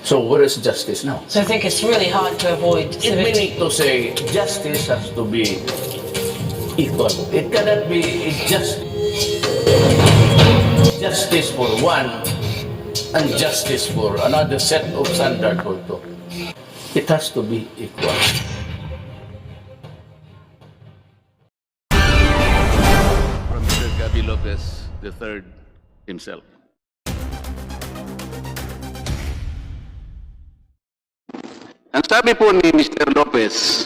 So where is justice now? So I think it's really hard to avoid It civic. meaning to say justice has to be equal. It cannot be justice for one and justice for another set of standard also. It has to be equal. From Mr. Gabi Lopez III himself. Ang sabi po ni Mr. Lopez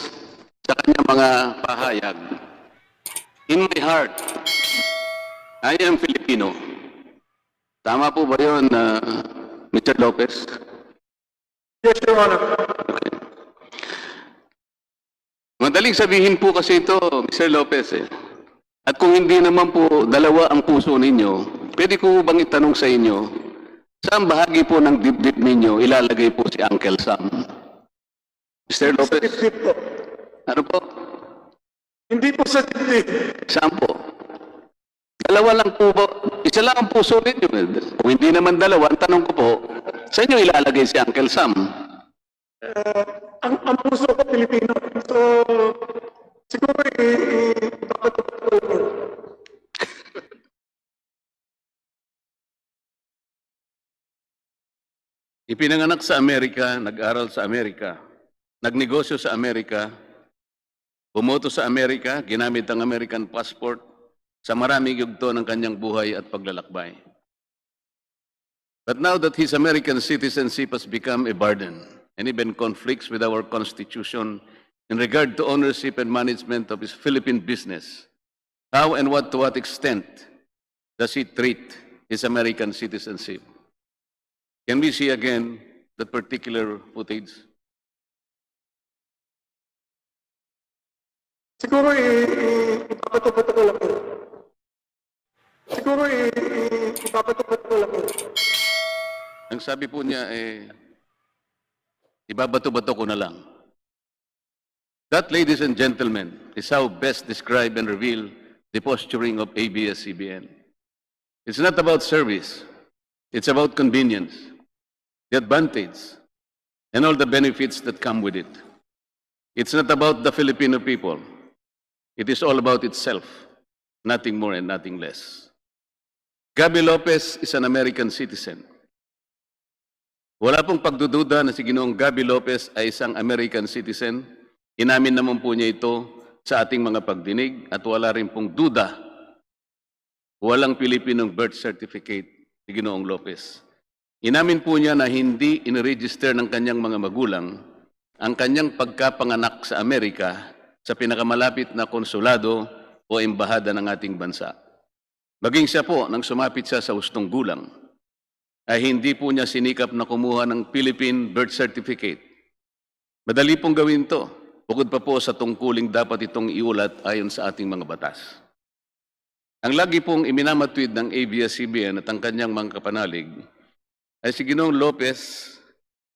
sa kanyang mga pahayag, "In my heart, I am Filipino." Tama po ba yun, Mr. Lopez? Yes, Your Honor. Okay. Madaling sabihin po kasi ito, Mr. Lopez. At kung hindi naman po dalawa ang puso ninyo, pwede ko bang itanong sa inyo, saan bahagi po ng dibdib ninyo ilalagay po si Uncle Sam? Mr. Sa Lopez, dibdib po. ano po? Hindi po sa dibdib. Saan po? Dalawa lang po po. Isa lang ang puso ninyo. Kung hindi naman dalawa, ang tanong ko po, saan nyo ilalagay si Uncle Sam? Ang puso ko Pilipino. So, siguro ipapatupad ko yun. Ipinanganak sa Amerika, nag-aral sa Amerika, nagnegosyo sa Amerika, bumoto sa Amerika, ginamit ang American passport sa maraming yugto ng kanyang buhay at paglalakbay. But now that his American citizenship has become a burden and even conflicts with our Constitution in regard to ownership and management of his Philippine business, how and to what extent does he treat his American citizenship? Can we see again that particular footage? Siguro ipapatupad ko lang yun. Siguro ipapatupad ko lang yun. Ang sabi po niya, ibabato-bato ko na lang. That, ladies and gentlemen, is how best describe and reveal the posturing of ABS-CBN. It's not about service. It's about convenience, the advantage, and all the benefits that come with it. It's not about the Filipino people. It is all about itself, nothing more and nothing less. Gabi Lopez is an American citizen. Wala pong pagdududa na si Ginoong Gabi Lopez ay isang American citizen. Inamin naman po niya ito sa ating mga pagdinig at wala rin pong duda. Walang Pilipinong birth certificate si Ginoong Lopez. Inamin po niya na hindi iniregister ng kanyang mga magulang ang kanyang pagkapanganak sa Amerika sa pinakamalapit na konsulado o embahada ng ating bansa. Maging siya po nang sumapit siya sa hustong gulang, ay hindi po niya sinikap na kumuha ng Philippine birth certificate. Madali pong gawin to, bukod pa po sa tungkuling dapat itong iulat ayon sa ating mga batas. Ang lagi pong iminamatwid ng ABS-CBN at ang kanyang mga kapanalig ay si Ginoong Lopez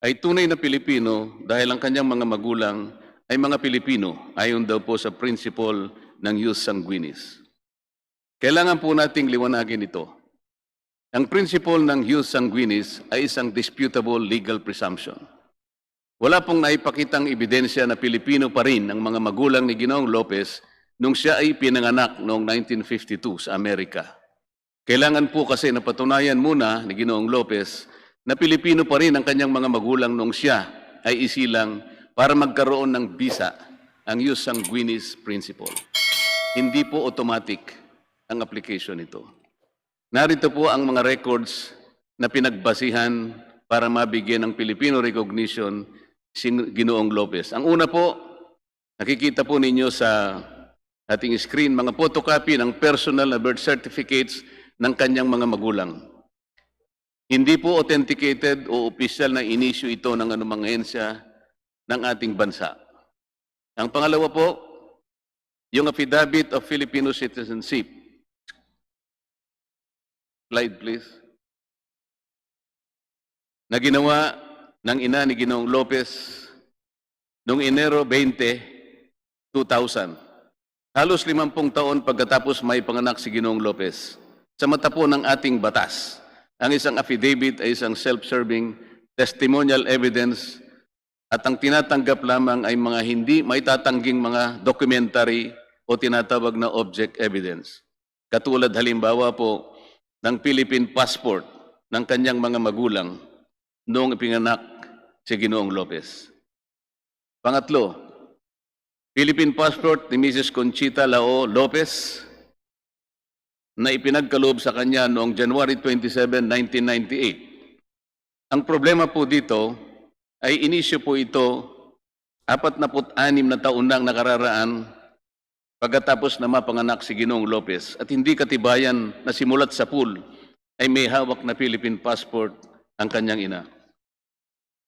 ay tunay na Pilipino dahil ang kanyang mga magulang ay mga Pilipino ayon daw po sa principle ng jus sanguinis. Kailangan po nating liwanagin ito. Ang principle ng jus sanguinis ay isang disputable legal presumption. Wala pong naipakitang ebidensya na Pilipino pa rin ang mga magulang ni Ginoong Lopez nung siya ay pinanganak noong 1952 sa Amerika. Kailangan po kasi napatunayan muna ni Ginoong Lopez na Pilipino pa rin ang kanyang mga magulang nung siya ay isilang para magkaroon ng visa, ang jus sanguinis principle. Hindi po automatic ang application nito. Narito po ang mga records na pinagbasihan para mabigyan ng Filipino recognition si Ginoong Lopez. Ang una po, nakikita po ninyo sa ating screen, mga photocopy ng personal na birth certificates ng kanyang mga magulang. Hindi po authenticated o official na inisyu ito ng anumang ahensya ng ating bansa. Ang pangalawa po, yung affidavit of Filipino citizenship. Slide please. Na ginawa ng ina ni Ginoong Lopez noong Enero 20, 2000. Halos 50 taon pagkatapos may panganak si Ginoong Lopez. Sa mata po ng ating batas, ang isang affidavit ay isang self-serving testimonial evidence, at ang tinatanggap lamang ay mga hindi maitatangging mga documentary o tinatawag na object evidence. Katulad halimbawa po ng Philippine passport ng kanyang mga magulang noong ipinganak si Ginoong Lopez. Pangatlo, Philippine passport ni Mrs. Conchita Lao Lopez na ipinagkaloob sa kanya noong January 27, 1998. Ang problema po dito ay inisyo po ito 46 na taon nang nakararaan pagkatapos na mapanganak si Ginoong Lopez at hindi katibayan na simulat sa pool ay may hawak na Philippine passport ang kanyang ina.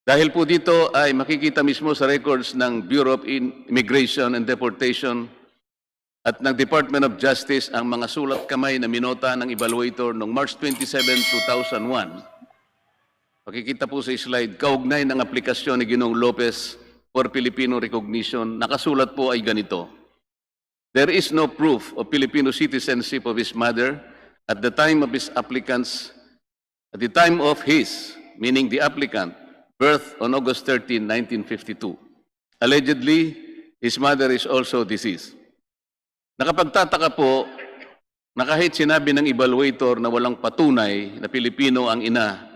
Dahil po dito ay makikita mismo sa records ng Bureau of Immigration and Deportation at ng Department of Justice ang mga sulat kamay na minota ng evaluator noong March 27, 2001. Makikita po sa slide, kaugnay ng aplikasyon ni Ginoong Lopez for Filipino recognition, nakasulat po ay ganito. There is no proof of Filipino citizenship of his mother at the time of his applicants, at the time of his, meaning the applicant, birth on August 13, 1952. Allegedly, his mother is also deceased. Nakapagtataka po na kahit sinabi ng evaluator na walang patunay na Pilipino ang ina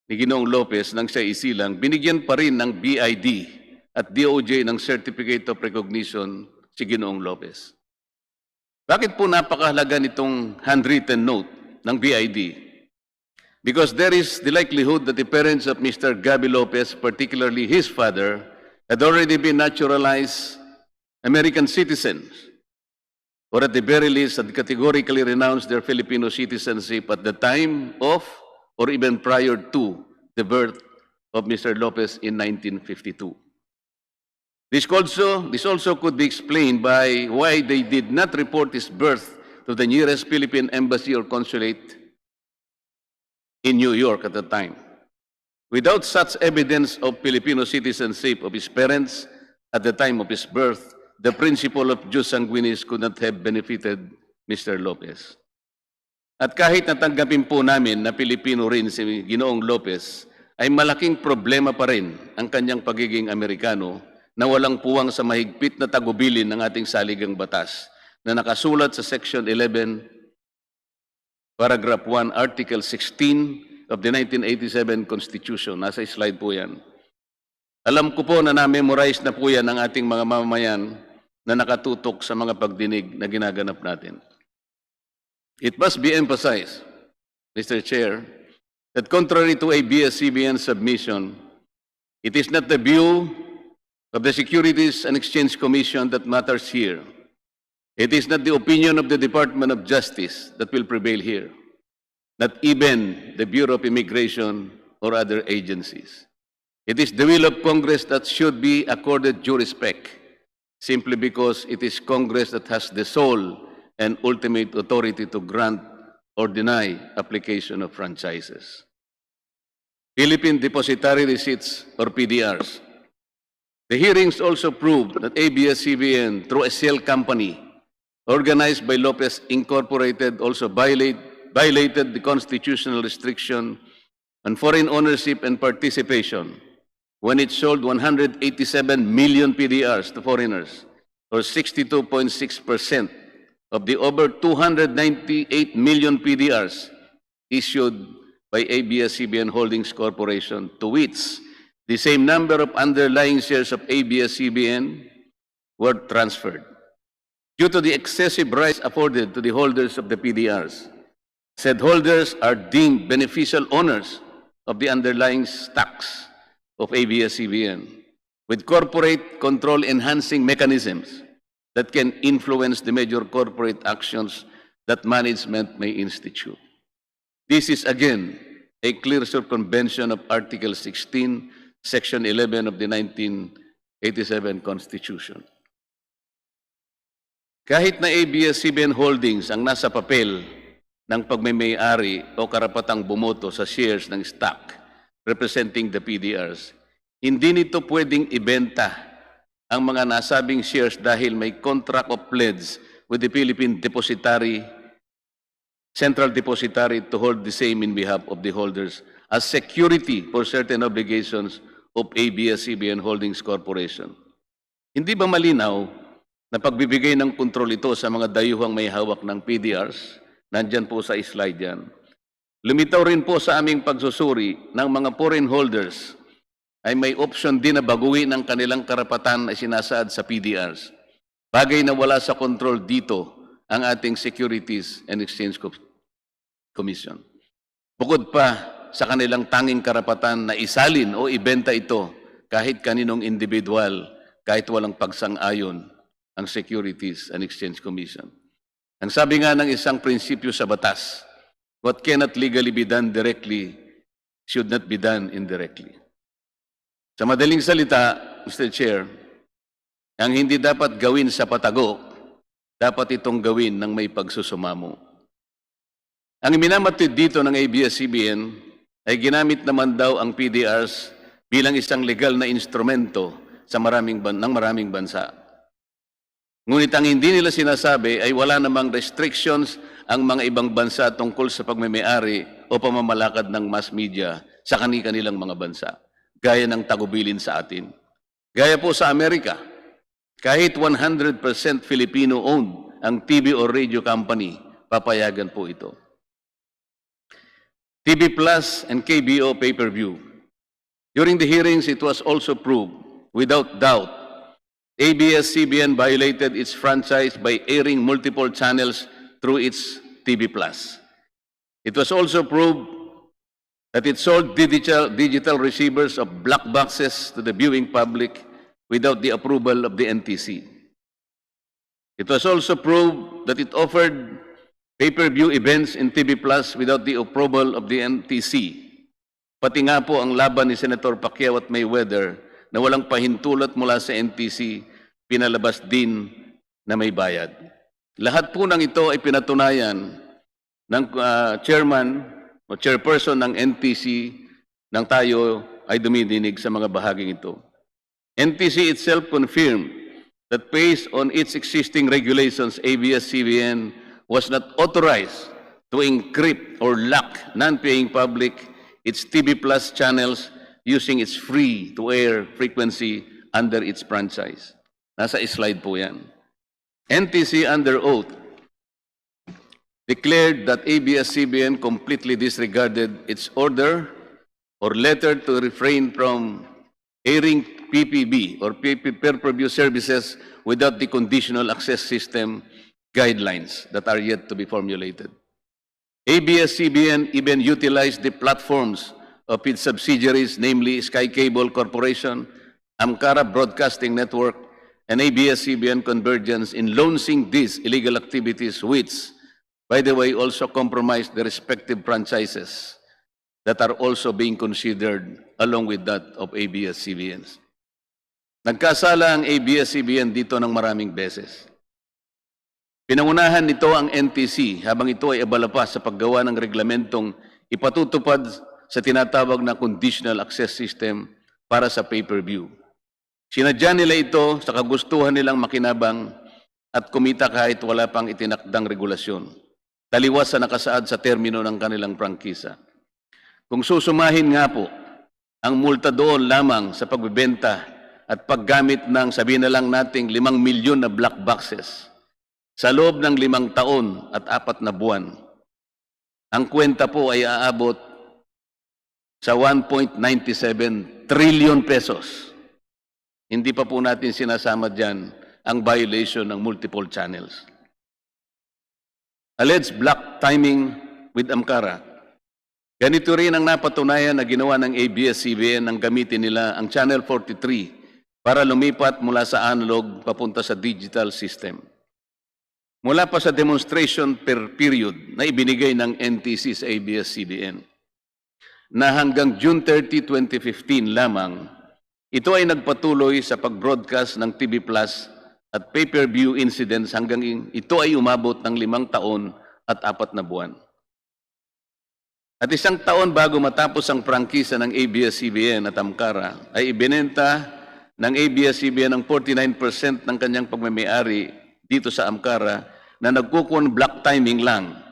ni Ginoong Lopez nang siya isilang, binigyan pa rin ng BID at DOJ ng Certificate of Recognition si Ginoong Lopez. Bakit po napakahalaga nitong handwritten note ng BID? Because there is the likelihood that the parents of Mr. Gabby Lopez, particularly his father, had already been naturalized American citizens, or at the very least had categorically renounced their Filipino citizenship at the time of or even prior to the birth of Mr. Lopez in 1952. This also could be explained by why they did not report his birth to the nearest Philippine embassy or consulate in New York at the time. Without such evidence of Filipino citizenship of his parents at the time of his birth, the principle of jus sanguinis could not have benefited Mr. Lopez. At kahit natanggapin po namin na Pilipino rin si Ginoong Lopez, ay malaking problema pa rin ang kanyang pagiging Amerikano na walang puwang sa mahigpit na tagubilin ng ating saligang batas na nakasulat sa Section 11, Paragraph 1, Article 16 of the 1987 Constitution. Nasa slide po yan. Alam ko po na na-memorize na po yan ng ating mga mamamayan na nakatutok sa mga pagdinig na ginaganap natin. It must be emphasized, Mr. Chair, that contrary to ABS-CBN submission, it is not the view of the Securities and Exchange Commission that matters here. It is not the opinion of the Department of Justice that will prevail here, not even the Bureau of Immigration or other agencies. It is the will of Congress that should be accorded due respect, simply because it is Congress that has the sole and ultimate authority to grant or deny application of franchises. Philippine Depositary Receipts or PDRs. The hearings also proved that ABS-CBN, through a shell company organized by Lopez Incorporated, also violated the constitutional restriction on foreign ownership and participation when it sold 187 million PDRs to foreigners, or 62.6% of the over 298 million PDRs issued by ABS-CBN Holdings Corporation, to which the same number of underlying shares of ABS-CBN were transferred. Due to the excessive rights afforded to the holders of the PDRs, said holders are deemed beneficial owners of the underlying stocks of ABS-CBN, with corporate control enhancing mechanisms that can influence the major corporate actions that management may institute. This is again a clear circumvention of Article 16, Section 11 of the 1987 Constitution. Kahit na ABS-CBN Holdings ang nasa papel ng pagmamay-ari o karapatang bumoto sa shares ng stock representing the PDRs, hindi nito pwedeng ibenta ang mga nasabing shares dahil may contract of pledge with the Philippine Central Depository to hold the same in behalf of the holders as security for certain obligations of ABS-CBN Holdings Corporation. Hindi ba malinaw na pagbibigay ng kontrol ito sa mga dayuhang may hawak ng PDRs? Nandyan po sa slide yan. Lumitaw rin po sa aming pagsusuri ng mga foreign holders ay may option din na baguhin ang kanilang karapatan na sinasaad sa PDRs. Bagay na wala sa kontrol dito ang ating Securities and Exchange Commission. Bukod pa sa kanilang tanging karapatan na isalin o ibenta ito kahit kaninong individual, kahit walang pagsang-ayon ang Securities and Exchange Commission. Ang sabi nga ng isang prinsipyo sa batas, what cannot legally be done directly should not be done indirectly. Sa madaling salita, Mr. Chair, ang hindi dapat gawin sa patago, dapat itong gawin ng may pagsusumamo. Ang minamatid dito ng ABS-CBN ay ginamit naman daw ang PDRs bilang isang legal na instrumento sa maraming bansa. Ngunit ang hindi nila sinasabi ay wala namang restrictions ang mga ibang bansa tungkol sa pagmamay-ari o pamamalakad ng mass media sa kanilang mga bansa, gaya ng tagubilin sa atin. Gaya po sa Amerika, kahit 100% Filipino-owned ang TV or radio company, papayagan po ito. TV Plus and KBO pay-per-view. During the hearings, it was also proved, without doubt, ABS-CBN violated its franchise by airing multiple channels through its TV Plus. It was also proved that it sold digital receivers of black boxes to the viewing public without the approval of the NTC. It was also proved that it offered pay-per-view events in TV Plus without the approval of the NTC. Pati nga po ang laban ni Senator Pacquiao at Mayweather na walang pahintulot mula sa NTC, pinalabas din na may bayad. Lahat po ng ito ay pinatunayan ng chairman o chairperson ng NTC nang tayo ay dumidinig sa mga bahaging ito. NTC itself confirmed that based on its existing regulations, ABS-CBN was not authorized to encrypt or lock non-paying public its TV Plus channels using its free-to-air frequency under its franchise. Nasa slide po yan. NTC under oath declared that ABS-CBN completely disregarded its order or letter to refrain from airing PPB or pay-per-view services without the conditional access system guidelines that are yet to be formulated. ABS-CBN even utilized the platforms of its subsidiaries, namely Sky Cable Corporation, Amcara Broadcasting Network, and ABS-CBN Convergence in launching these illegal activities which, by the way, also compromised the respective franchises that are also being considered along with that of ABS-CBNs. Nagkasala ang ABS-CBN dito ng maraming beses. Pinangunahan nito ang NTC habang ito ay abala pa sa paggawa ng reglamentong ipatutupad sa tinatawag na conditional access system para sa pay-per-view. Sinadya nila ito sa kagustuhan nilang makinabang at kumita kahit wala pang itinakdang regulasyon, taliwas sa nakasaad sa termino ng kanilang prangkisa. Kung susumahin nga po ang multa doon lamang sa pagbebenta at paggamit ng, sabihin na lang nating 5 milyon na black boxes sa loob ng 5 taon at 4 na buwan, ang kwenta po ay aabot sa 1.97 trillion pesos. Hindi pa po natin sinasama dyan ang violation ng multiple channels. Alleged black timing with Amcara. Ganito rin ang napatunayan na ginawa ng ABS-CBN nang gamitin nila ang Channel 43 para lumipat mula sa analog papunta sa digital system. Mula pa sa demonstration per period na ibinigay ng NTC sa ABS-CBN, na hanggang June 30, 2015 lamang, ito ay nagpatuloy sa pag-broadcast ng TV Plus at pay-per-view incidents hanggang ito ay umabot ng 5 taon at 4 na buwan. At 1 taon bago matapos ang prangkisa ng ABS-CBN at Amcara, ay ibinenta ng ABS-CBN ang 49% ng kanyang pagmamay-ari dito sa Amcara na nagkukun black timing lang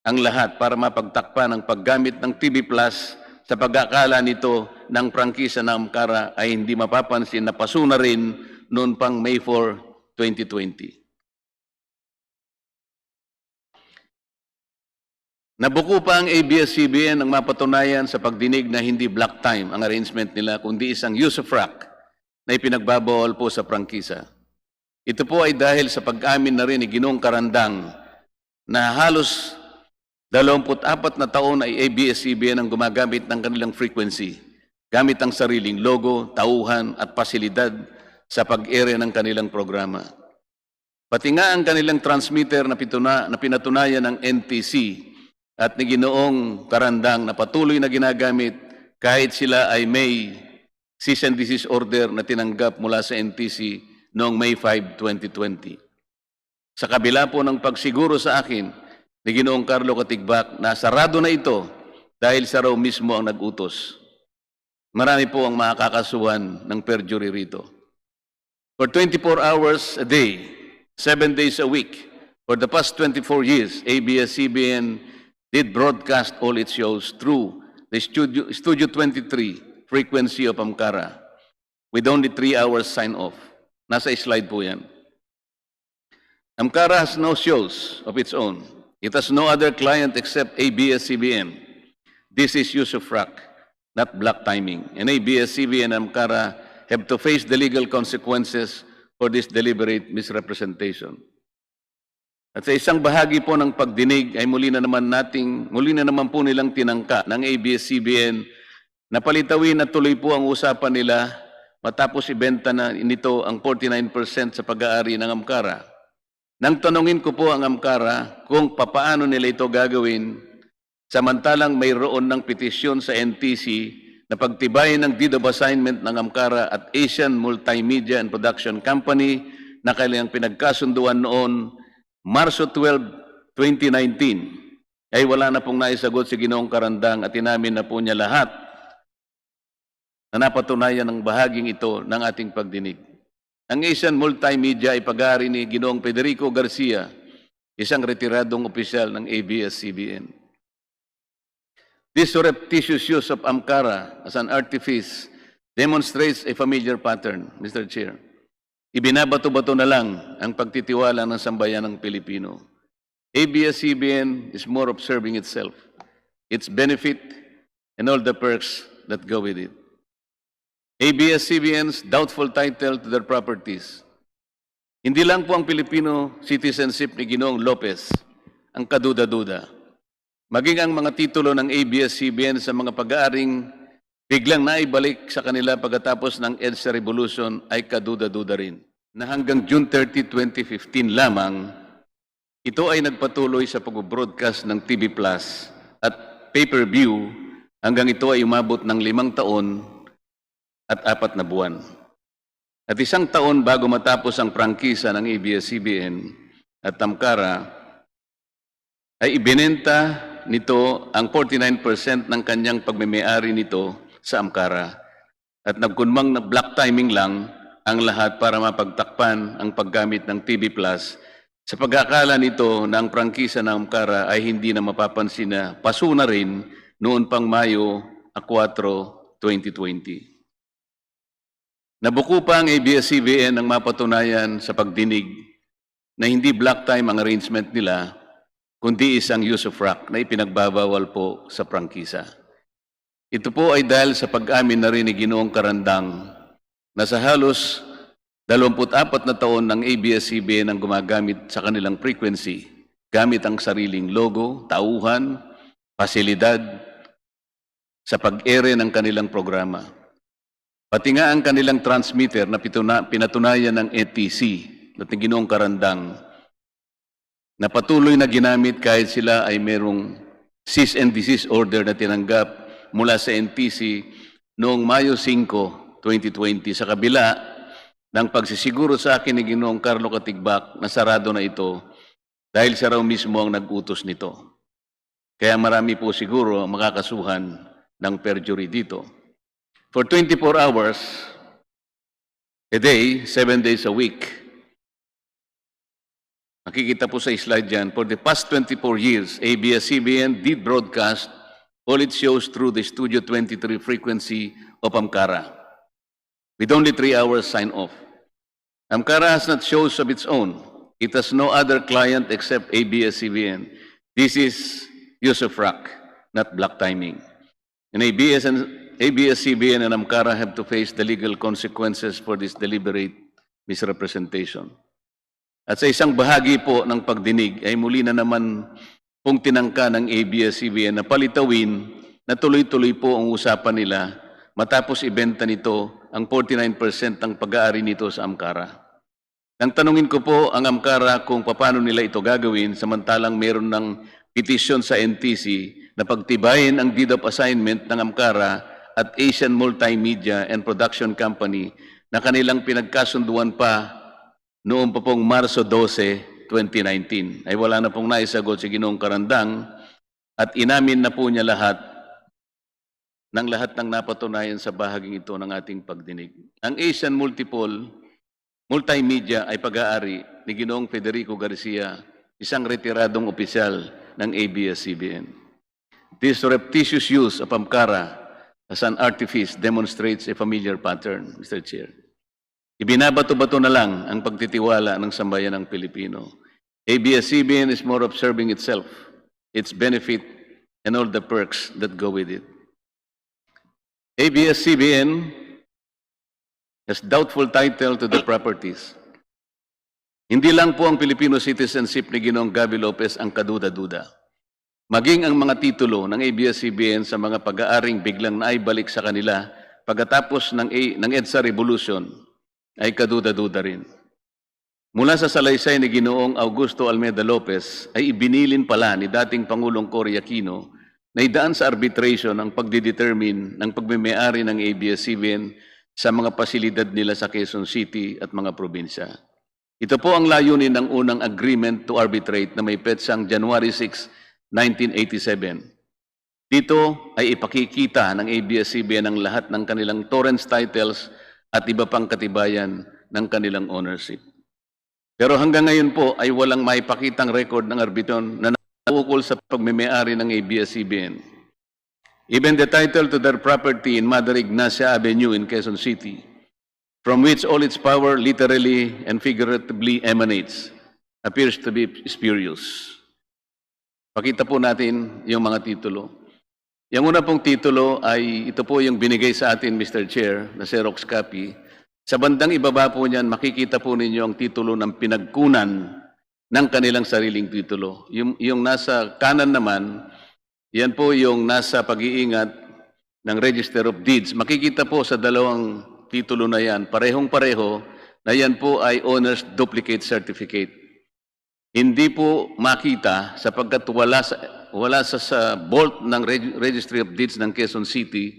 ang lahat para mapagtakpan ang paggamit ng TV Plus sa pag-akala nito ng prangkisa ng Amcara ay hindi mapapansin na paso na rin noon pang May 4, 2020. Nabuko pa ang ABS-CBN ng mapatunayan sa pagdinig na hindi block time ang arrangement nila, kundi isang usufruct na ipinagbabawal po sa prangkisa. Ito po ay dahil sa pag-amin na rin ni Ginoong Karandang na halos 24 na taon ay ABS-CBN ang gumagamit ng kanilang frequency, gamit ang sariling logo, tauhan at pasilidad sa pag-ere ng kanilang programa. Pati nga ang kanilang transmitter na pinatunayan ng NTC at ni Ginoong Karandang na patuloy na ginagamit kahit sila ay may cease and desist order na tinanggap mula sa NTC noong May 5, 2020. Sa kabila po ng pagsiguro sa akin ni Ginoong Carlo Katigbak na sarado na ito dahil sa raw mismo ang nag-utos. Marami po ang makakasuhan ng perjury rito. For 24 hours a day, 7 days a week, for the past 24 years, ABS-CBN did broadcast all its shows through the Studio 23 frequency of Amcara with only 3 hours sign-off. Nasa slide po yan. Amcara has no shows of its own. It has no other client except ABS-CBN. This is usufruct, not block timing. And ABS-CBN and Amcara have to face the legal consequences for this deliberate misrepresentation. At sa isang bahagi po ng pagdinig ay muli na naman po nilang tinangka ng ABS-CBN na palitawin na tuloy po ang usapan nila matapos ibenta na nito ang 49% sa pag-aari ng Amcara. Nang tanungin ko po ang Amcara kung papaano nila ito gagawin, samantalang mayroon ng petisyon sa NTC na pagtibayin ng deed of assignment ng Amcara at Asian Multimedia and Production Company na kailangang pinagkasunduan noon Marso 12, 2019, ay wala na pong naisagot si Ginoong Karandang at inamin na po niya lahat na napatunayan ng bahaging ito ng ating pagdinig. Ang Asian Multimedia ay pag-aari ni Ginoong Federico Garcia, isang retiradong opisyal ng ABS-CBN. This surreptitious use of Amcara as an artifice demonstrates a familiar pattern, Mr. Chair. Ibinabato-bato na lang ang pagtitiwala ng sambayan ng Pilipino. ABS-CBN is more observing itself, its benefit, and all the perks that go with it. ABS-CBN's doubtful title to their properties. Hindi lang po ang Filipino citizenship ni Ginoong Lopez ang kaduda-duda. Maging ang mga titulo ng ABS-CBN sa mga pag-aaring biglang naibalik sa kanila pagkatapos ng EDSA Revolution ay kaduda-duda rin. Na hanggang June 30, 2015 lamang, ito ay nagpatuloy sa pag-broadcast ng TV Plus at pay-per-view hanggang ito ay umabot ng 5 taon at 4 na buwan. At 1 taon bago matapos ang prangkisa ng ABS-CBN at Amcara, ay ibinenta nito ang 49% ng kanyang pagmemay-ari nito sa Amcara at nagkunmang na block timing lang ang lahat para mapagtakpan ang paggamit ng TV Plus sa pag-akala nito na ang prangkisa ng Amcara ay hindi na mapapansin na paso na rin noon pang Mayo 4, 2020. Nabuko pa ang ABS-CBN ng mapatunayan sa pagdinig na hindi block time ang arrangement nila kundi isang usufruct na ipinagbabawal po sa prangkisa. Ito po ay dahil sa pag-amin na rin ni Ginoong Karandang na sa halos 24 na taon ng ABS-CBN ang gumagamit sa kanilang frequency, gamit ang sariling logo, tauhan, pasilidad sa pag-ere ng kanilang programa. Pati nga ang kanilang transmitter na pinatunayan ng NTC at ni Ginoong Karandang na patuloy na ginamit kahit sila ay merong cease and desist order na tinanggap mula sa NTC noong Mayo 5, 2020 sa kabila ng pagsisiguro sa akin ni Ginoong Carlo Katigbak na sarado na ito dahil siya raw mismo ang nag-utos nito. Kaya marami po siguro ang makakasuhan ng perjury dito. For 24 hours a day, 7 days a week, makikita po sa slide yan, for the past 24 years, ABS-CBN did broadcast all its shows through the Studio 23 frequency of Amcara, with only 3 hours sign-off. Amcara has not shows of its own. It has no other client except ABS-CBN. This is use of rack, not black timing. And ABS-CBN and Amcara have to face the legal consequences for this deliberate misrepresentation. At sa isang bahagi po ng pagdinig ay muli na naman pong tinangka ng ABS-CBN na palitawin na tuloy-tuloy po ang usapan nila matapos ibenta nito ang 49% ng pag-aari nito sa Amcara. Nang tanungin ko po ang Amcara kung paano nila ito gagawin samantalang meron ng petisyon sa NTC na pagtibayin ang deed of assignment ng Amcara at Asian Multimedia and Production Company na kanilang pinagkasunduan pa noong pa pong Marso 12, 2019. Ay wala na pong naisagot si Ginoong Karandang at inamin na po niya lahat ng napatunayan sa bahaging ito ng ating pagdinig. Ang Asian Multimedia ay pag-aari ni Ginoong Federico Garcia, isang retiradong opisyal ng ABS-CBN. This surreptitious use of Amcara as an artifice demonstrates a familiar pattern, Mr. Chair. Ibinabato-bato na lang ang pagtitiwala ng sambayan ng Pilipino. ABS-CBN is more of serving itself, its benefit, and all the perks that go with it. ABS-CBN has doubtful title to the properties. Hindi lang po ang Filipino citizenship ni Ginoong Gabby Lopez ang kaduda-duda. Maging ang mga titulo ng ABS-CBN sa mga pag-aaring biglang naibalik sa kanila pagkatapos ng EDSA Revolution ay kaduda-duda rin. Mula sa salaysay ni Ginoong Augusto Almeida Lopez ay ibinilin pala ni dating Pangulong Cory Aquino na idaan sa arbitration ang pagdidetermine ng pagmimay-ari ng ABS-CBN sa mga pasilidad nila sa Quezon City at mga probinsya. Ito po ang layunin ng unang agreement to arbitrate na may petsang January 6, 1987. Dito ay ipakikita ng ABS-CBN ang lahat ng kanilang torrents titles at iba pang katibayan ng kanilang ownership. Pero hanggang ngayon po ay walang maipakitang record ng arbitron na naukol sa pagmimay-ari ng ABS-CBN. Even the title to their property in Mother Ignacia Avenue in Quezon City, from which all its power literally and figuratively emanates, appears to be spurious. Pakita po natin yung mga titulo. Yung una pong titulo ay ito po yung binigay sa atin, Mr. Chair, na Xerox copy. Sa bandang ibaba po niyan, makikita po ninyo ang titulo ng pinagkunan ng kanilang sariling titulo. Yung nasa kanan naman, yan po yung nasa pag-iingat ng Register of Deeds. Makikita po sa dalawang titulo na yan, parehong-pareho, na yan po ay owner's duplicate certificate. Hindi po makita sapagkat wala sa vault ng Registry of Deeds ng Quezon City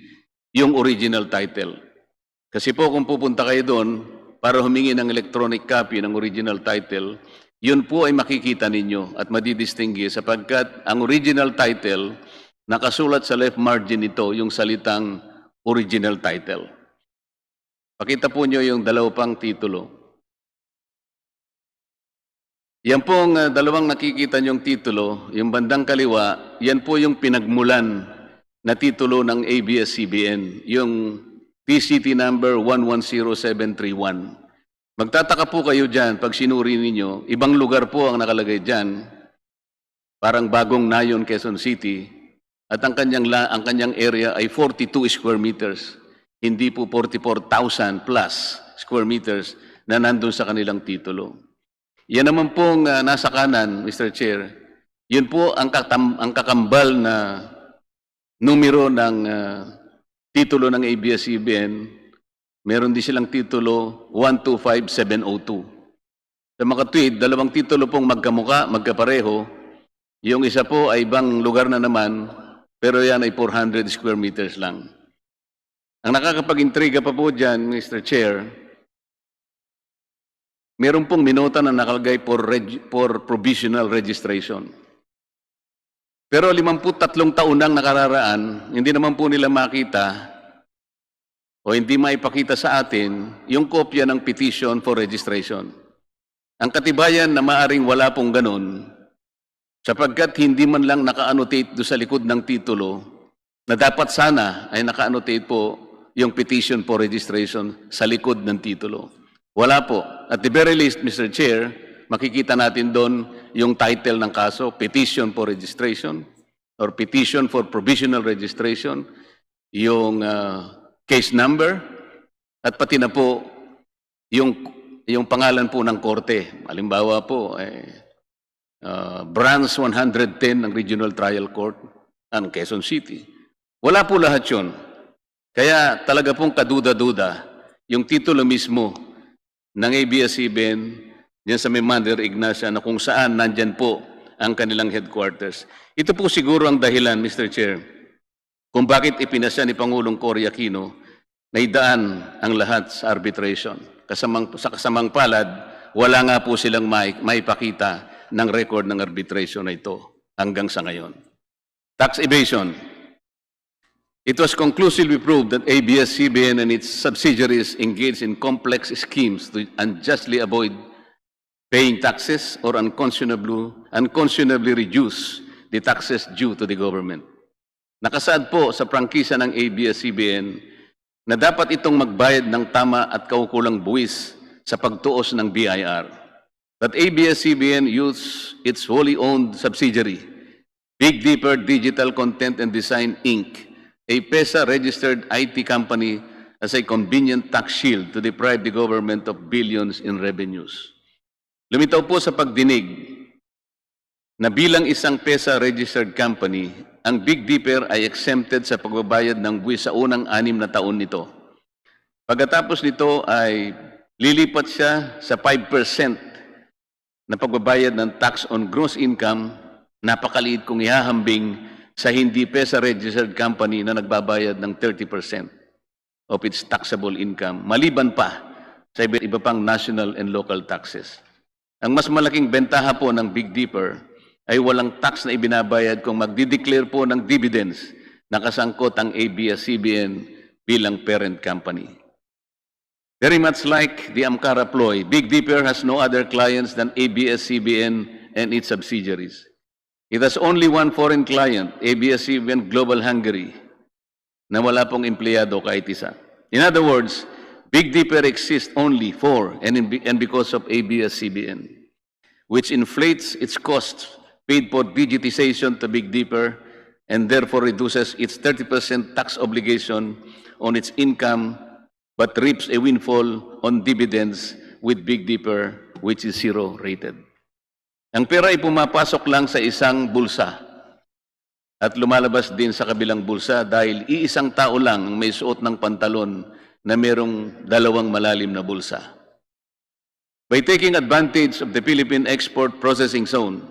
yung original title. Kasi po kung pupunta kayo doon para humingi ng electronic copy ng original title, yun po ay makikita ninyo at madidistingue sapagkat ang original title, nakasulat sa left margin nito yung salitang original title. Pakita po nyo yung dalawang titulo. Yan pong dalawang nakikita niyong titulo, yung bandang kaliwa, yan po yung pinagmulan na titulo ng ABS-CBN, yung TCT number 110731. Magtataka po kayo dyan pag sinuri ninyo, ibang lugar po ang nakalagay dyan, parang Bagong Nayon, Quezon City, at ang kanyang area ay 42 square meters, hindi po 44,000 plus square meters na nandun sa kanilang titulo. Yan naman pong nasa kanan, Mr. Chair, yun po ang kakambal na numero ng titulo ng ABS-CBN. Meron din silang titulo 125702. Sa mga tweet, dalawang titulo pong magkamuka, magkapareho. Yung isa po ay ibang lugar na naman, pero yan ay 400 square meters lang. Ang nakakapag-intriga pa po dyan, Mr. Chair, meron pong minota na nakalagay for provisional registration. Pero 53 taon nang nakararaan, hindi naman po nila makita o hindi maipakita sa atin yung kopya ng petition for registration. Ang katibayan na maaring wala pong ganun, sapagkat hindi man lang naka-annotate do sa likod ng titulo na dapat sana ay naka-annotate po yung petition for registration sa likod ng titulo. Wala po. At the very least, Mr. Chair, makikita natin doon yung title ng kaso, Petition for Registration or Petition for Provisional Registration, yung case number, at pati na po yung pangalan po ng korte. Halimbawa po, Branch 110 ng Regional Trial Court ng Quezon City. Wala po lahat yun. Kaya talaga pong kaduda-duda yung titulo mismo ng ABS-CBN diyan sa Memander Ignacia na kung saan nandyan po ang kanilang headquarters. Ito po siguro ang dahilan, Mr. Chair, kung bakit ipinasya ni Pangulong Cory Aquino na idaan ang lahat sa arbitration. Sa kasamang palad, wala nga po silang maipakita ng record ng arbitration na ito hanggang sa ngayon. Tax evasion. It was conclusively proved that ABS-CBN and its subsidiaries engaged in complex schemes to unjustly avoid paying taxes or unconscionably reduce the taxes due to the government. Nakasaad po sa prangkisa ng ABS-CBN na dapat itong magbayad ng tama at kaukulang buwis sa pagtuos ng BIR. That ABS-CBN used its wholly owned subsidiary, Big Dipper Digital Content and Design Inc., a PESA-registered IT company, as a convenient tax shield to deprive the government of billions in revenues. Lumitaw po sa pagdinig na bilang isang PESA-registered company, ang Big Dipper ay exempted sa pagbabayad ng buwis sa unang 6 na taon nito. Pagkatapos nito ay lilipat siya sa 5% na pagbabayad ng tax on gross income, napakaliit kung ihahambing sa hindi PESA-registered company na nagbabayad ng 30% of its taxable income, maliban pa sa iba pang national and local taxes. Ang mas malaking bentaha po ng Big Dipper ay walang tax na ibinabayad kung magdideclare po ng dividends na kasangkot ang ABS-CBN bilang parent company. Very much like the Amcara ploy, Big Dipper has no other clients than ABS-CBN and its subsidiaries. It has only one foreign client, ABS-CBN Global Hungary, na wala pong empleyado kahit isa. In other words, Big Dipper exists only for and because of ABS-CBN, which inflates its costs paid for digitization to Big Dipper and therefore reduces its 30% tax obligation on its income but reaps a windfall on dividends with Big Dipper, which is zero rated. Ang pera ay pumapasok lang sa isang bulsa at lumalabas din sa kabilang bulsa dahil iisang tao lang ang may suot ng pantalon na merong 2 malalim na bulsa. By taking advantage of the Philippine Export Processing Zone,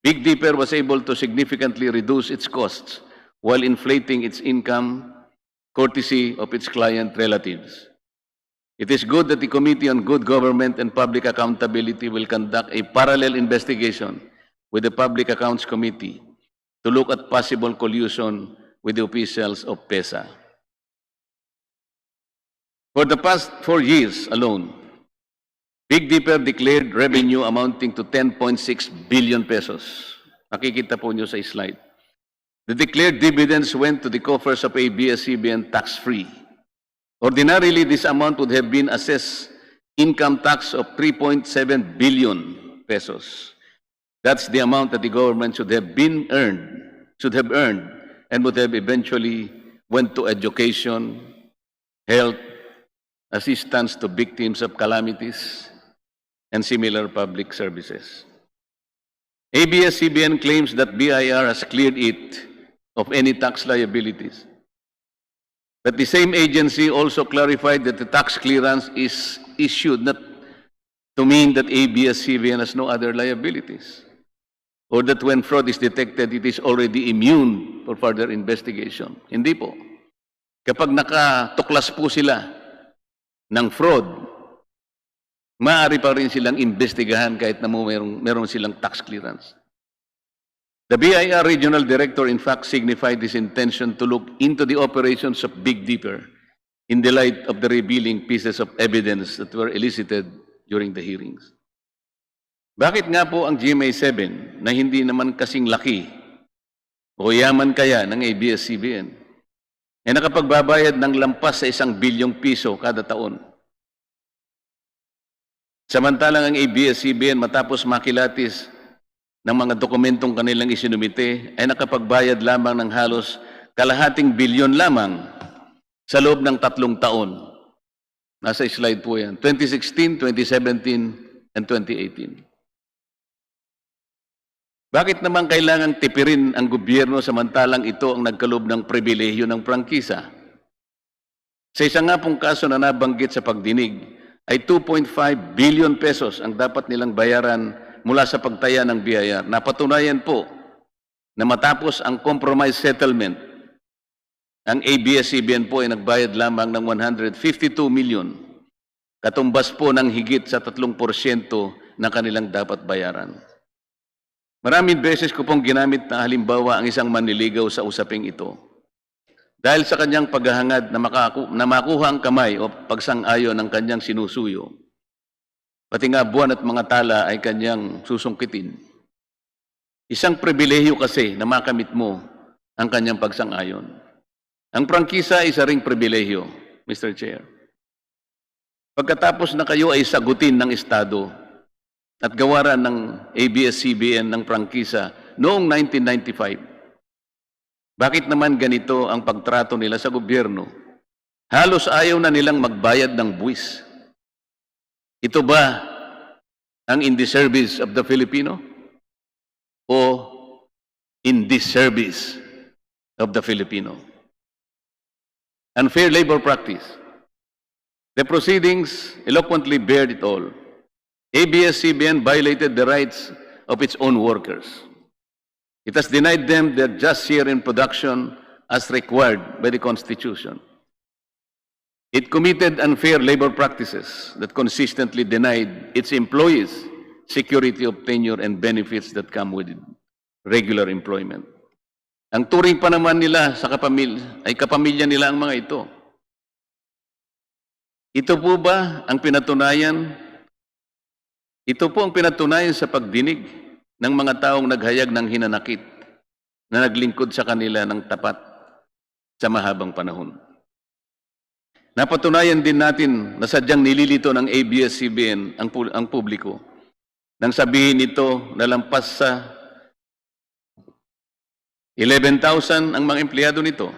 Big Dipper was able to significantly reduce its costs while inflating its income courtesy of its client relatives. It is good that the Committee on Good Government and Public Accountability will conduct a parallel investigation with the Public Accounts Committee to look at possible collusion with the officials of PESA. For the past 4 years alone, Big Dipper declared revenue amounting to 10.6 billion pesos. Nakikita po nyo sa slide. The declared dividends went to the coffers of ABS-CBN tax-free. Ordinarily, this amount would have been assessed income tax of 3.7 billion pesos. That's the amount that the government should have earned, and would have eventually went to education, health, assistance to victims of calamities, and similar public services. ABS-CBN claims that BIR has cleared it of any tax liabilities. But the same agency also clarified that the tax clearance is issued not to mean that ABS-CBN has no other liabilities, or that when fraud is detected, it is already immune for further investigation. Hindi po. Kapag nakatuklas po sila ng fraud, maaari pa rin silang investigahan kahit na meron silang tax clearance. The BIR Regional Director, in fact, signified his intention to look into the operations of Big Dipper in the light of the revealing pieces of evidence that were elicited during the hearings. Bakit nga po ang GMA7 na hindi naman kasing laki o yaman kaya ng ABS-CBN ay nakapagbabayad ng lampas sa 1 bilyong piso kada taon. Samantalang ang ABS-CBN matapos makilatis ng mga dokumentong kanilang isinumite ay nakapagbayad lamang ng halos kalahating bilyon lamang sa loob ng 3 taon. Nasa slide po yan. 2016, 2017, and 2018. Bakit naman kailangang tipirin ang gobyerno samantalang ito ang nagkaloob ng pribilehyo ng prangkisa? Sa isa nga pong kaso na nabanggit sa pagdinig, ay 2.5 billion pesos ang dapat nilang bayaran mula sa pagtaya ng BIR. Napatunayan po na matapos ang compromise settlement, ang ABS-CBN po ay nagbayad lamang ng 152 million, katumbas po ng higit sa 3% na kanilang dapat bayaran. Maraming beses ko pong ginamit na halimbawa ang isang manliligaw sa usaping ito. Dahil sa kanyang paghahangad na makuha ang kamay o pagsang-ayon ng kanyang sinusuyo, pati nga buwan at mga tala ay kanyang susungkitin. Isang pribilehyo kasi na makamit mo ang kanyang pagsang-ayon. Ang prangkisa ay isa ring pribilehyo, Mr. Chair. Pagkatapos na kayo ay sagutin ng Estado at gawaran ng ABS-CBN ng prangkisa noong 1995, bakit naman ganito ang pagtrato nila sa gobyerno? Halos ayaw na nilang magbayad ng buwis. Ito ba ang in the service of the Filipino? O in this service of the Filipino? Unfair labor practice. The proceedings eloquently bear it all. ABS-CBN violated the rights of its own workers. It has denied them their just share in production as required by the Constitution. It committed unfair labor practices that consistently denied its employees security of tenure and benefits that come with regular employment. Ang turing pa naman nila sa kapamilya nila ang mga ito. Ito po ba ang pinatunayan? Ito po ang pinatunayan sa pagdinig ng mga taong naghayag ng hinanakit na naglingkod sa kanila ng tapat sa mahabang panahon. Napatunayan din natin na sadyang nililito ng ABS-CBN ang publiko nang sabihin nito na lampas sa 11,000 ang mga empleyado nito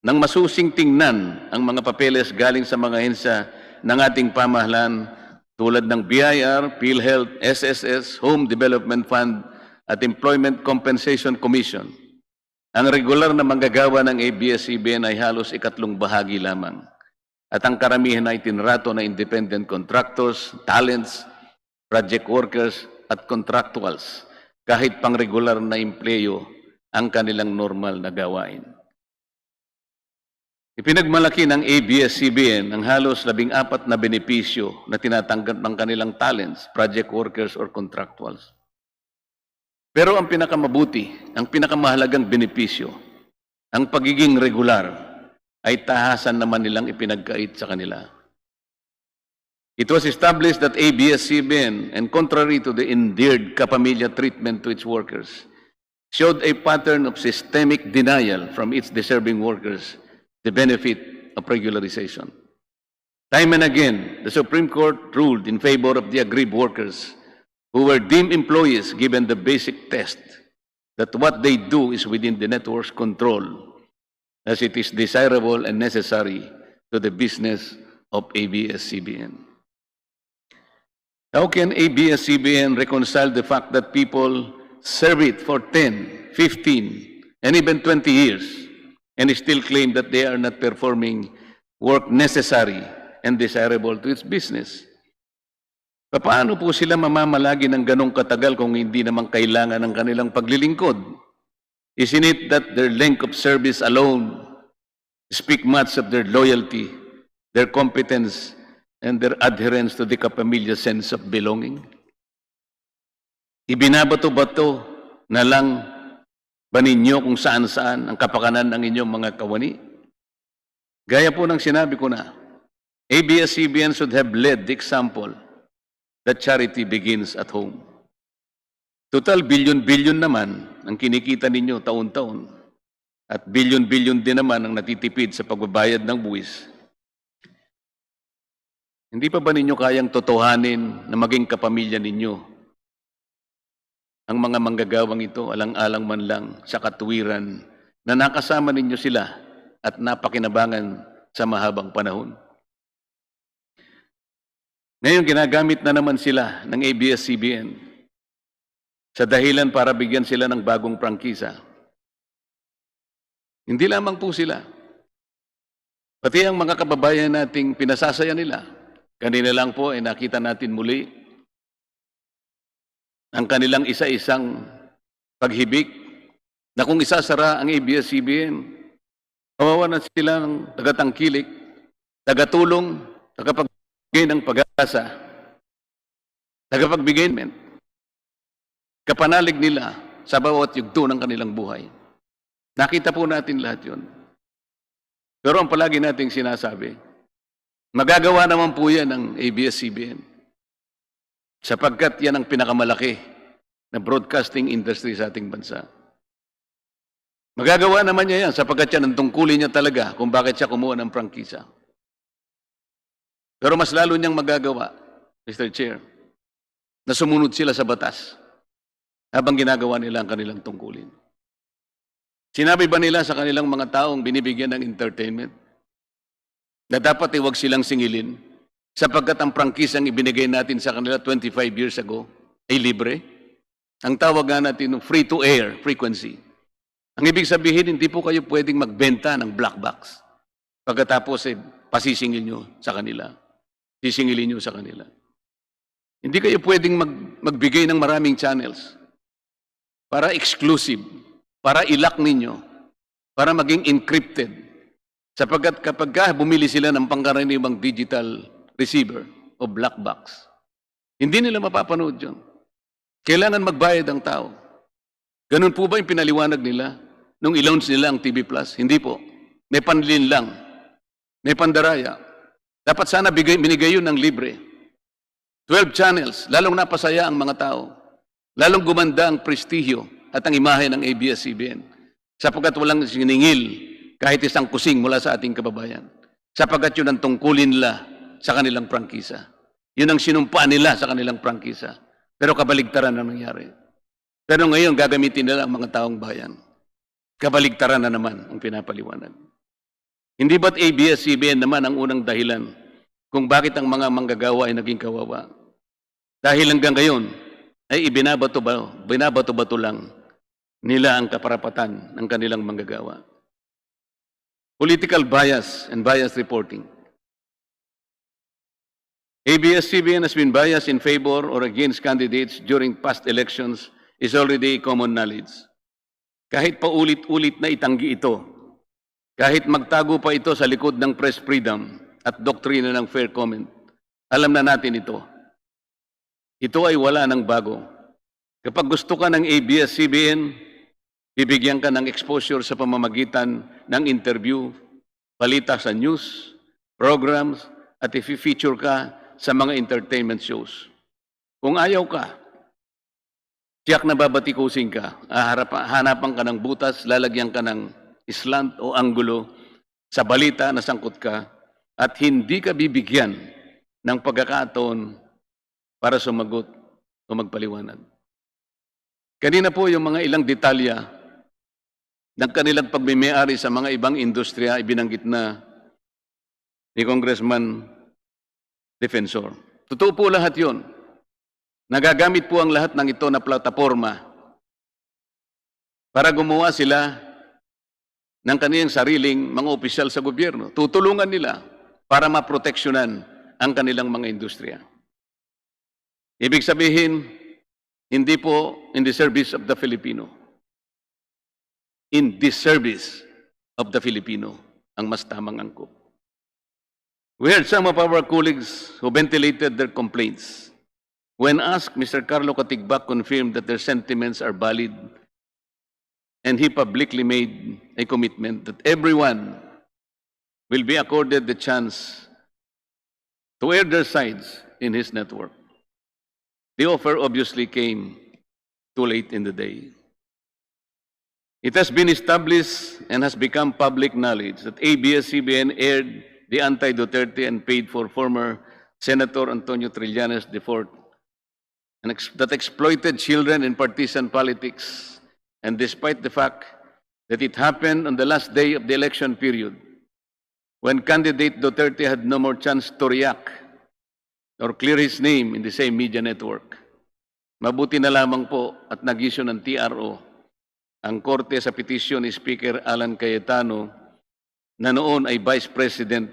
nang masusing tingnan ang mga papeles galing sa mga ahensya ng ating pamahalaan tulad ng BIR, PhilHealth, SSS, Home Development Fund at Employment Compensation Commission. Ang regular na manggagawa ng ABS-CBN ay halos 1/3 bahagi lamang. At ang karamihan ay tinrato na independent contractors, talents, project workers at contractuals kahit pang regular na empleyo ang kanilang normal na gawain. Ipinagmalaki ng ABS-CBN ang halos 14 na benepisyo na tinatanggap ng kanilang talents, project workers, or contractuals. Pero ang pinakamabuti, ang pinakamahalagang benepisyo, ang pagiging regular, ay tahasan naman nilang ipinagkait sa kanila. It was established that ABS-CBN, and contrary to the endeared kapamilya treatment to its workers, showed a pattern of systemic denial from its deserving workers the benefit of regularization. Time and again, the Supreme Court ruled in favor of the aggrieved workers who were deemed employees given the basic test that what they do is within the network's control as it is desirable and necessary to the business of ABS-CBN. How can ABS-CBN reconcile the fact that people serve it for 10, 15, and even 20 years and still claim that they are not performing work necessary and desirable to its business? Paano po sila mamamalagi ng ganong katagal kung hindi naman kailangan ng kanilang paglilingkod? Isn't it that their length of service alone speak much of their loyalty, their competence, and their adherence to the kapamilya sense of belonging? Ibinabato-bato na lang ba ninyo kung saan-saan ang kapakanan ng inyong mga kawani? Gaya po ng sinabi ko na, ABS-CBN should have led the example that charity begins at home. Total bilyon-bilyon naman ang kinikita ninyo taon-taon. at bilyon-bilyon din naman ang natitipid sa pagbabayad ng buwis, hindi pa ba ninyo kayang totohanin na maging kapamilya ninyo ang mga manggagawang ito, alang-alang man lang sa katuwiran na nakasama ninyo sila at napakinabangan sa mahabang panahon? Ngayon, ginagamit na naman sila ng ABS-CBN sa dahilan para bigyan sila ng bagong prangkisa. Hindi lamang po sila, pati ang mga kababayan nating pinasasaya nila. Kanina lang po ay nakita natin muli ang kanilang isa-isang paghibik na kung isasara ang ABS-CBN, kawawa na sila ng tagatangkilik, tagatulong, tagapagbigay ng pag-asa, tagapagbigay ng kapanalig nila sa bawat yugto ng kanilang buhay. Nakita po natin lahat yun. Pero ang palagi nating sinasabi, magagawa naman po yan ng ABS-CBN sapagkat yan ang pinakamalaki na broadcasting industry sa ating bansa. Magagawa naman niya yan sapagkat yan ang tungkulin niya talaga kung bakit siya kumuha ng prangkisa. Pero mas lalo niyang magagawa, Mr. Chair, na sumunod sila sa batas habang ginagawa nila ang kanilang tungkulin. Sinabi ba nila sa kanilang mga taong binibigyan ng entertainment na dapat huwag silang singilin sapagkat ang prangkisang ibinigay natin sa kanila 25 years ago ay libre? Ang tawag nga natin ng free-to-air frequency. Ang ibig sabihin, hindi po kayo pwedeng magbenta ng black box pagkatapos pasisingil nyo sa kanila. Sisingilin nyo sa kanila. Hindi kayo pwedeng magbigay ng maraming channels para exclusive, para ilak ninyo, para maging encrypted. Sapagkat kapag bumili sila ng pangkaraniwang digital receiver o black box, hindi nila mapapanood yun. Kailangan magbayad ang tao. Ganun po ba yung pinaliwanag nila nung i-launch nila ang TV Plus? Hindi po. May panlin lang. May pandaraya. Dapat sana binigay yun ng libre. 12 channels, lalong napasaya ang mga tao. Lalong gumanda ang prestihyo at ang imahe ng ABS-CBN. Sapagkat walang siningil kahit isang kusing mula sa ating kababayan. Sapagkat yun ang tungkulin nila sa kanilang prangkisa. Yun ang sinumpa nila sa kanilang prangkisa. Pero kabaligtaran ang nangyari. Pero ngayon, gagamitin nila ang mga taong bayan. Kabaligtaran na naman ang pinapaliwanag. Hindi ba't ABS-CBN naman ang unang dahilan kung bakit ang mga manggagawa ay naging kawawa? Dahil hanggang ngayon, ay binabato-bato lang nila ang kaparapatan ng kanilang manggagawa. Political bias and bias reporting. ABS-CBN has been biased in favor or against candidates during past elections is already common knowledge. Kahit paulit-ulit na itanggi ito, kahit magtago pa ito sa likod ng press freedom at doktrina ng fair comment, alam na natin ito. Ito ay wala ng bago. Kapag gusto ka ng ABS-CBN, bibigyan ka ng exposure sa pamamagitan ng interview, balita sa news, programs, at i-feature ka sa mga entertainment shows. Kung ayaw ka, tiyak na babatikusin ka, hanapan ka ng butas, lalagyan ka ng slant o anggulo sa balita na sangkot ka, at hindi ka bibigyan ng pagkakataon para sumagot o magpaliwanag. Kanina po yung mga ilang detalya ng kanilang pagmimayari sa mga ibang industriya ibinanggit na ni Congressman Defensor. Totoo po lahat yun. Nagagamit po ang lahat ng ito na plataforma para gumawa sila ng kaniyang sariling mga opisyal sa gobyerno. Tutulungan nila para maproteksyonan ang kanilang mga industriya. Ibig sabihin, hindi po in the service of the Filipino. In the service of the Filipino ang mas tamang angkop. We heard some of our colleagues who ventilated their complaints. When asked, Mr. Carlo Katigbak confirmed that their sentiments are valid, and he publicly made a commitment that everyone will be accorded the chance to air their sides in his network. The offer obviously came too late in the day. It has been established and has become public knowledge that ABS-CBN aired the anti-Duterte and paid for former Senator Antonio Trillanes IV that exploited children in partisan politics. And despite the fact that it happened on the last day of the election period, when candidate Duterte had no more chance to react or clear his name in the same media network, mabuti na lamang po at nag-issue ng TRO ang korte sa petisyon ni Speaker Alan Cayetano na noon ay Vice President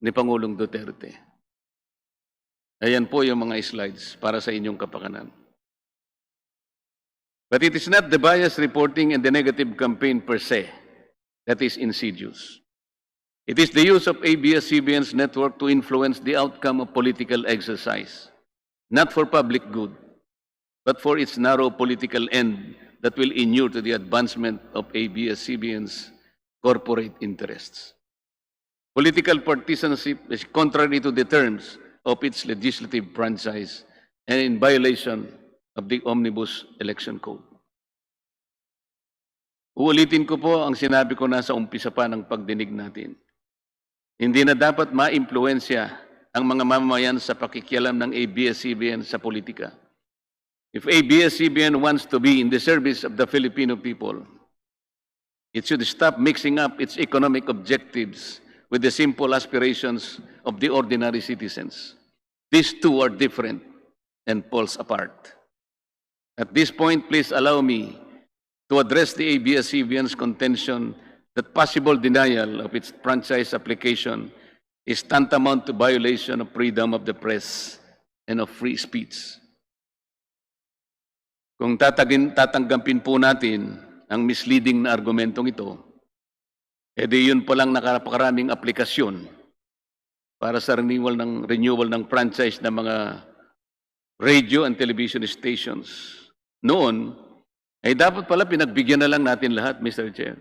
ni Pangulong Duterte. Ayan po yung mga slides para sa inyong kapakanan. But it is not the bias reporting and the negative campaign per se that is insidious. It is the use of ABS-CBN's network to influence the outcome of political exercise, not for public good, but for its narrow political end that will inure to the advancement of ABS-CBN's corporate interests. Political partisanship is contrary to the terms of its legislative franchise and in violation of the Omnibus Election Code. Uulitin ko po ang sinabi ko na sa umpisa pa ng pagdinig natin. Hindi na dapat maimpluwensya ang mga mamamayan sa pakikialam ng ABS-CBN sa politika. If ABS-CBN wants to be in the service of the Filipino people, it should stop mixing up its economic objectives with the simple aspirations of the ordinary citizens. These two are different and poles apart. At this point, please allow me to address the ABS-CBN's contention that possible denial of its franchise application is tantamount to violation of freedom of the press and of free speech. Kung tatanggapin po natin ang misleading na argumentong ito, edi yun palang nakapakaraming aplikasyon para sa renewal ng franchise ng mga radio and television stations. Noon, ay dapat pala pinagbigyan na lang natin lahat, Mr. Chair.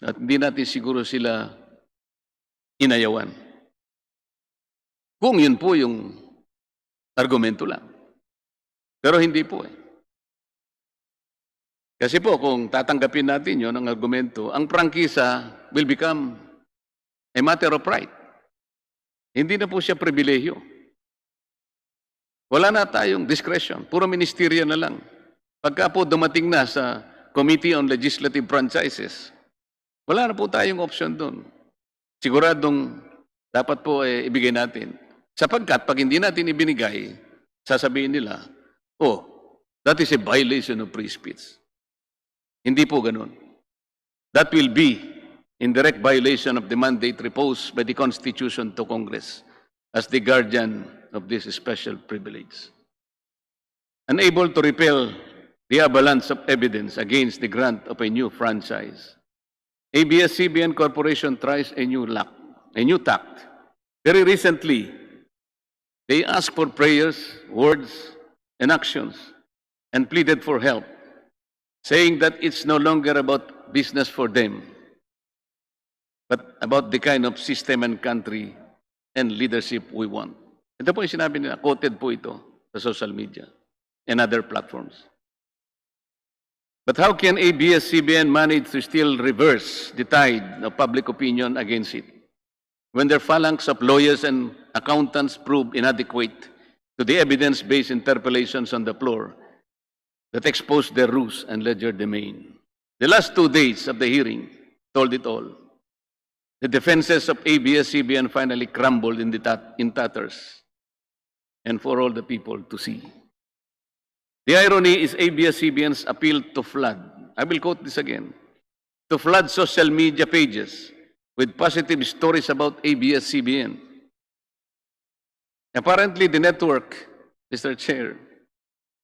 At hindi natin siguro sila inayawan. Kung yun po yung argumento lang. Pero hindi po eh. Kasi po kung tatanggapin natin yun ang argumento, ang prangkisa will become a matter of right. Hindi na po siya pribilehyo. Wala na tayong discretion. Puro ministerial na lang. Pagka po dumating na sa Committee on Legislative Franchises, wala na po tayong option doon. Siguradong dapat po ibigay natin. Sapagkat pag hindi natin ibinigay, sasabihin nila, oh, that is a violation of free speech. Hindi po ganun. That will be in direct violation of the mandate reposed by the Constitution to Congress as the guardian of this special privilege. Unable to repel the avalanche of evidence against the grant of a new franchise, ABS-CBN Corporation tries a new tact. Very recently, they asked for prayers, words, and actions, and pleaded for help, saying that it's no longer about business for them, but about the kind of system and country and leadership we want. Ito po yung sinabi nila, quoted po ito sa social media and other platforms. But how can ABS-CBN manage to still reverse the tide of public opinion against it when their phalanx of lawyers and accountants prove inadequate to the evidence-based interpellations on the floor that exposed their ruse and legerdemain? The last 2 days of the hearing told it all. The defenses of ABS-CBN finally crumbled in tatters, and for all the people to see. The irony is ABS-CBN's appeal to flood, I will quote this again, to flood social media pages with positive stories about ABS-CBN. Apparently, the network, Mr. Chair,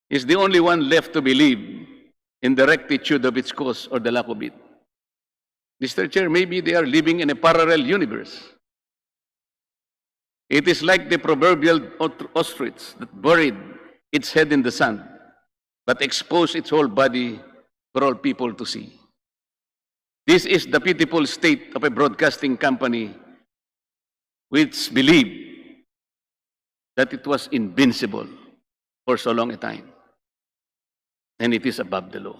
is the only one left to believe in the rectitude of its cause or the lack of it. Mr. Chair, maybe they are living in a parallel universe. It is like the proverbial ostrich that buried its head in the sand, but exposed its whole body for all people to see. This is the pitiful state of a broadcasting company which believed that it was invincible for so long a time, and it is above the law.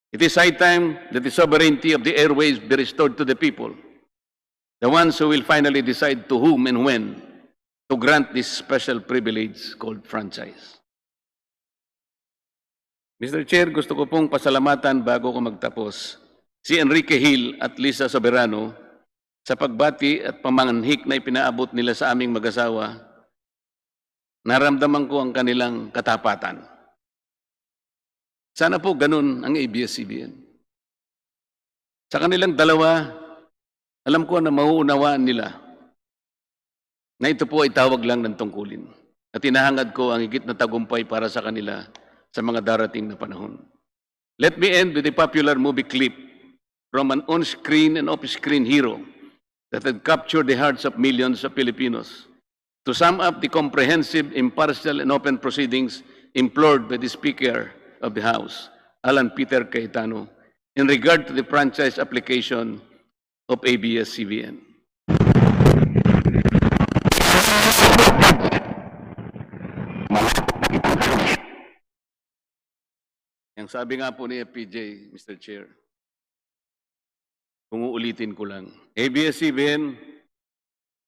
It is high time that the sovereignty of the airways be restored to the people, the ones who will finally decide to whom and when to grant this special privilege called franchise. Mr. Chair, gusto ko pong pasalamatan bago ko magtapos si Enrique Hill at Lisa Soberano sa pagbati at pamanghik na ipinaabot nila sa aming mag-asawa. Naramdaman ko ang kanilang katapatan. Sana po ganun ang ABS-CBN. Sa kanilang dalawa, alam ko na mauunawaan nila na ito po ay tawag lang ng tungkulin. At hinahangad ko ang higit na tagumpay para sa kanila sa mga darating na panahon. Let me end with a popular movie clip from an on-screen and off-screen hero that had captured the hearts of millions of Filipinos. To sum up the comprehensive, impartial, and open proceedings implored by the Speaker of the House, Alan Peter Cayetano, in regard to the franchise application of ABS-CBN. Ang sabi nga po ni FPJ, Mr. Chair, kung uulitin ko lang, ABS-CBN,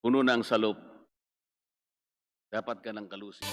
puno na ang salop. Dapat ka ng kalusin.